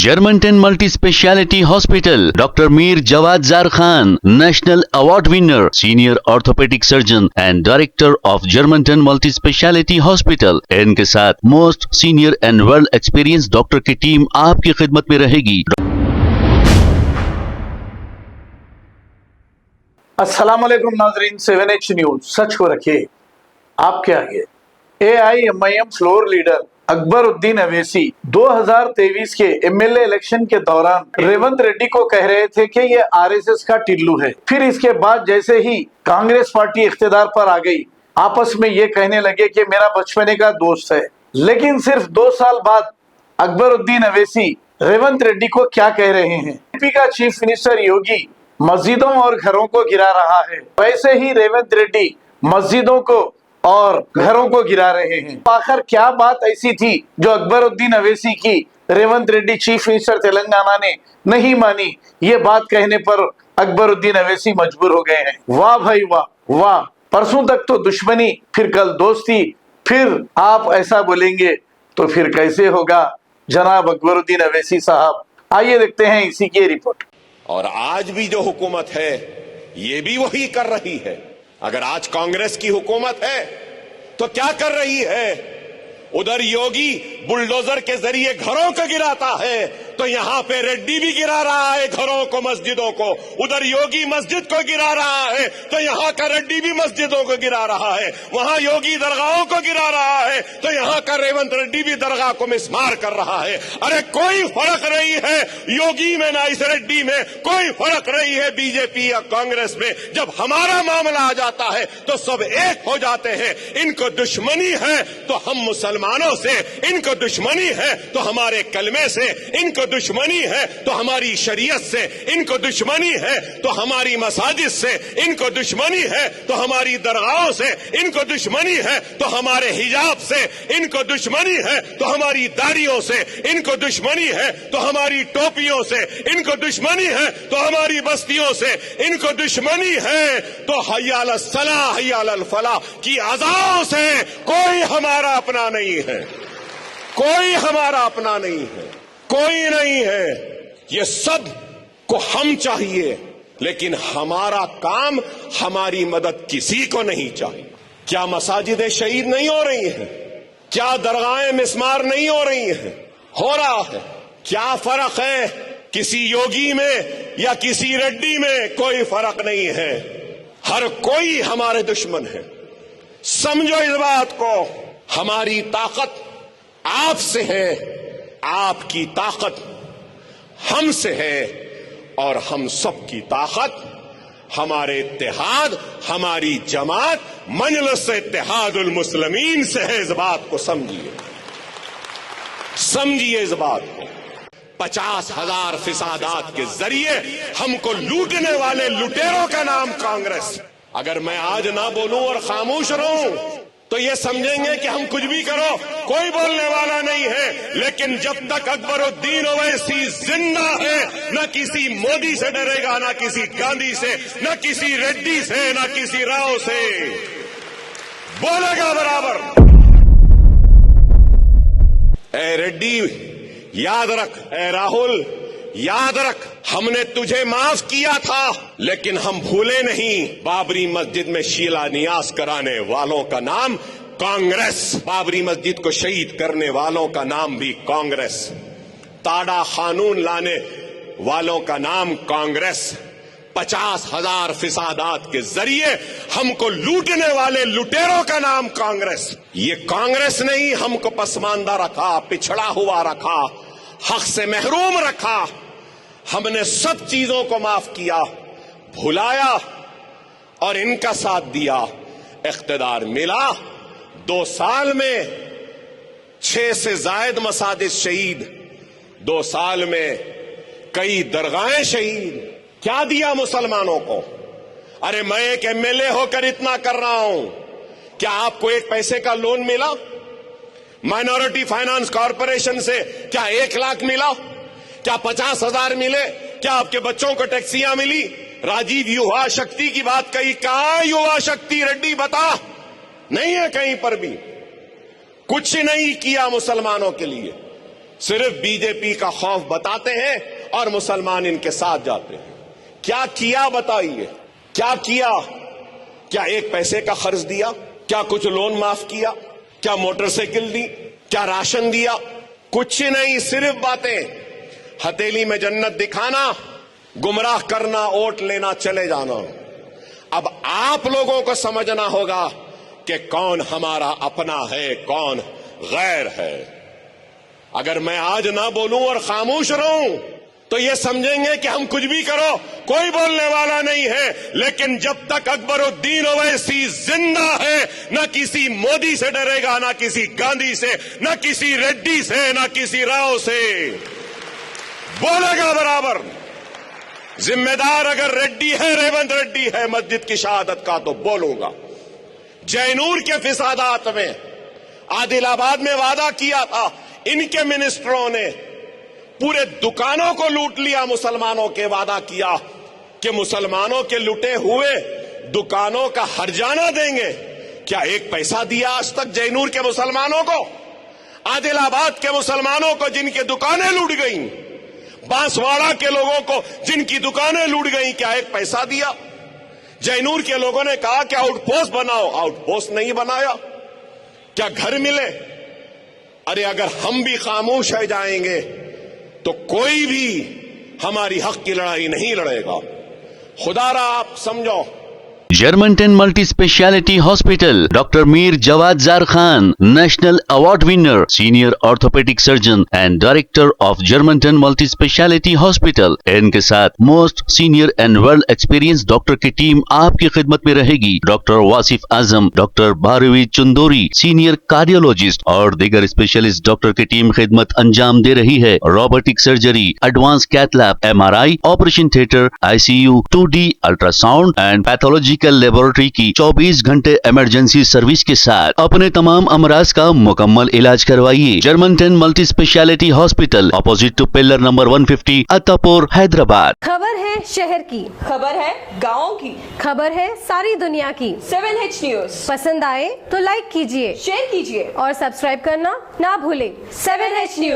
Germantown Multi Speciality Hospital, Dr. Mir Jawad Zar Khan, National Award winner, Senior Orthopedic Surgeon and Director of Germantown Multi Speciality Hospital। इनके साथ most senior and world experience doctor की team आपकी खिदमत में रहेगी। अस्सलाम वालेकुम नाजरीन, 7H न्यूज सच को रखिए आपके आगे। AIMIM floor leader Akbaruddin Owaisi 2023 के MLA इलेक्शन के दौरान रेवंत रेड्डी को कह रहे थे कि ये RSS का टिल्लू है। फिर इसके बाद जैसे ही कांग्रेस पार्टी इख्तिदार पर आ गई, आपस में ये कहने लगे कि मेरा बचपने का दोस्त है। लेकिन सिर्फ 2 साल बाद अकबरुद्दीन अवैसी रेवंत रेड्डी को क्या कह रहे हैं। यूपी का चीफ मिनिस्टर योगी मस्जिदों और घरों को गिरा रहा है, वैसे ही रेवंत रेड्डी मस्जिदों को और घरों को गिरा रहे हैं। आखिर क्या बात ऐसी थी जो अकबरुद्दीन अवैसी की रेवंत रेड्डी चीफ मिनिस्टर तेलंगाना ने नहीं मानी? ये बात कहने पर अकबरुद्दीन अवैसी मजबूर हो गए हैं। वाह भाई वाह वाह, परसों तक तो दुश्मनी, फिर कल दोस्ती, फिर आप ऐसा बोलेंगे तो फिर कैसे होगा जनाब अकबरुद्दीन अवैसी साहब। आइए देखते हैं इसी की रिपोर्ट। और आज भी जो हुकूमत है ये भी वही कर रही है। अगर आज कांग्रेस की हुकूमत है तो क्या कर रही है? उधर योगी बुलडोजर के जरिए घरों को गिराता है तो यहां पे रेड्डी भी गिरा रहा है घरों को, मस्जिदों को। उधर योगी मस्जिद को गिरा रहा है तो यहां का रेड्डी भी मस्जिदों को गिरा रहा है। वहां योगी दरगाहों को गिरा रहा है तो यहां का रेवंत रेड्डी भी दरगाह को मिसमार कर रहा है। अरे कोई फर्क नहीं है योगी में ना इस रेड्डी में, कोई फर्क नहीं है बीजेपी या कांग्रेस में। जब हमारा मामला आ जाता है तो सब एक हो जाते हैं। इनको दुश्मनी है तो हम मुसलमानों से, इनको दुश्मनी है तो हमारे कलमे से, इनको दुश्मनी है तो हमारी शरीयत से, इनको दुश्मनी है तो हमारी मसाजिद से, इनको दुश्मनी है तो हमारी दरगाहों से, इनको दुश्मनी है तो हमारे हिजाब से, इनको दुश्मनी है तो हमारी दाढ़ियों से, इनको दुश्मनी है तो हमारी टोपियों से, इनको दुश्मनी है तो हमारी बस्तियों से, इनको दुश्मनी है तो हय्याल सलाह हय्याल फलाह की अज़ाओं से। कोई हमारा अपना नहीं है, कोई हमारा अपना नहीं है, कोई नहीं है। ये सब को हम चाहिए, लेकिन हमारा काम, हमारी मदद किसी को नहीं चाहिए। क्या मसाजिदें शहीद नहीं हो रही हैं? क्या दरगाहें मिसमार नहीं हो रही हैं? हो रहा है। क्या फर्क है किसी योगी में या किसी रेड्डी में? कोई फर्क नहीं है। हर कोई हमारे दुश्मन है। समझो इस बात को। हमारी ताकत आपसे है, आपकी ताकत हमसे है, और हम सबकी ताकत हमारे इत्तेहाद, हमारी जमात मजलिस इत्तेहादुल मुस्लिमीन से है। इस बात को समझिए, समझिए इस बात को। 50,000 फिसादात के जरिए हमको लूटने वाले लुटेरों का नाम कांग्रेस। अगर मैं आज ना बोलूं और खामोश रहूं तो ये समझेंगे कि हम कुछ भी करो, कोई बोलने वाला नहीं है। लेकिन जब तक अकबरुद्दीन ओवैसी जिंदा है, न किसी मोदी से डरेगा, न किसी गांधी से, न किसी रेड्डी से, न किसी राव से। बोलेगा बराबर। ए रेड्डी याद रख, ए राहुल याद रख, हमने तुझे माफ किया था लेकिन हम भूले नहीं। बाबरी मस्जिद में शिलान्यास कराने वालों का नाम कांग्रेस, बाबरी मस्जिद को शहीद करने वालों का नाम भी कांग्रेस, ताड़ा कानून लाने वालों का नाम कांग्रेस, 50,000 फिसादात के जरिए हमको लूटने वाले लुटेरों का नाम कांग्रेस। ये कांग्रेस ने ही हमको पसमानदा रखा, पिछड़ा हुआ रखा, हक से महरूम रखा। हमने सब चीजों को माफ किया, भुलाया और इनका साथ दिया। इख्तिदार मिला, 2 साल में 6 से जायद मसाजिद शहीद, 2 साल में कई दरगाहें शहीद। क्या दिया मुसलमानों को? अरे मैं एक MLA होकर इतना कर रहा हूं, क्या आपको 1 पैसे का लोन मिला? माइनॉरिटी फाइनेंस कॉरपोरेशन से क्या 1 लाख मिला? क्या 50,000 मिले? क्या आपके बच्चों को टैक्सियां मिली? राजीव युवा शक्ति की बात कही, कहां युवा शक्ति? रेड्डी बता, नहीं है कहीं पर भी। कुछ नहीं किया मुसलमानों के लिए। सिर्फ बीजेपी का खौफ बताते हैं और मुसलमान इनके साथ जाते हैं। क्या किया बताइए, क्या किया? क्या एक पैसे का खर्च दिया? क्या कुछ लोन माफ किया? क्या मोटरसाइकिल दी? क्या राशन दिया? कुछ नहीं, सिर्फ बातें। हथेली में जन्नत दिखाना, गुमराह करना, वोट लेना, चले जाना। अब आप लोगों को समझना होगा कि कौन हमारा अपना है, कौन गैर है। अगर मैं आज ना बोलूं और खामोश रहूं तो ये समझेंगे कि हम कुछ भी करो, कोई बोलने वाला नहीं है। लेकिन जब तक अकबरुद्दीन ओवैसी जिंदा है, न किसी मोदी से डरेगा, न किसी गांधी से, न किसी रेड्डी से, न किसी राव से। बोलेगा बराबर। जिम्मेदार अगर रेड्डी है, रेवंत रेड्डी है मस्जिद की शहादत का, तो बोलूंगा। जैनूर के फिसादात में आदिलाबाद में वादा किया था, इनके मिनिस्टरों ने पूरे दुकानों को लूट लिया। मुसलमानों के वादा किया कि मुसलमानों के लुटे हुए दुकानों का हर्जाना देंगे। क्या एक पैसा दिया आज तक जैनूर के मुसलमानों को? आदिलाबाद के मुसलमानों को जिनकी दुकानें लूट गई, बांसवाड़ा के लोगों को जिनकी दुकानें लूट गई, क्या एक पैसा दिया? जैनूर के लोगों ने कहा कि आउटपोस्ट बनाओ, आउटपोस्ट नहीं बनाया। क्या घर मिले? अरे अगर हम भी खामोश रह जाएंगे तो कोई भी हमारी हक की लड़ाई नहीं लड़ेगा। खुदारा आप समझो। Germantown Multi Speciality Hospital, Dr. Mir Jawad Zar Khan, National Award winner, Senior Orthopedic Surgeon and Director of Germantown Multi Speciality Hospital। इनके साथ most senior and world experience doctor की टीम आपकी खिदमत में रहेगी। Doctor Wasif Azam, doctor Bharvi Chandori, senior cardiologist और दीगर specialist doctor की टीम खिदमत अंजाम दे रही है। Robotic surgery, advance cath lab, MRI, operation theatre, ICU, 2D ultrasound and pathology laboratory की 24 घंटे इमरजेंसी सर्विस के साथ अपने तमाम अमराज का मुकम्मल इलाज करवाइए। Germanten multi speciality hospital, opposite to pillar number 150, Attapur, Hyderabad. खबर है शहर की, खबर है गाँव की, खबर है सारी दुनिया की। 7H न्यूज पसंद आए तो लाइक कीजिए, शेयर कीजिए और सब्सक्राइब करना ना भूलें। 7H news.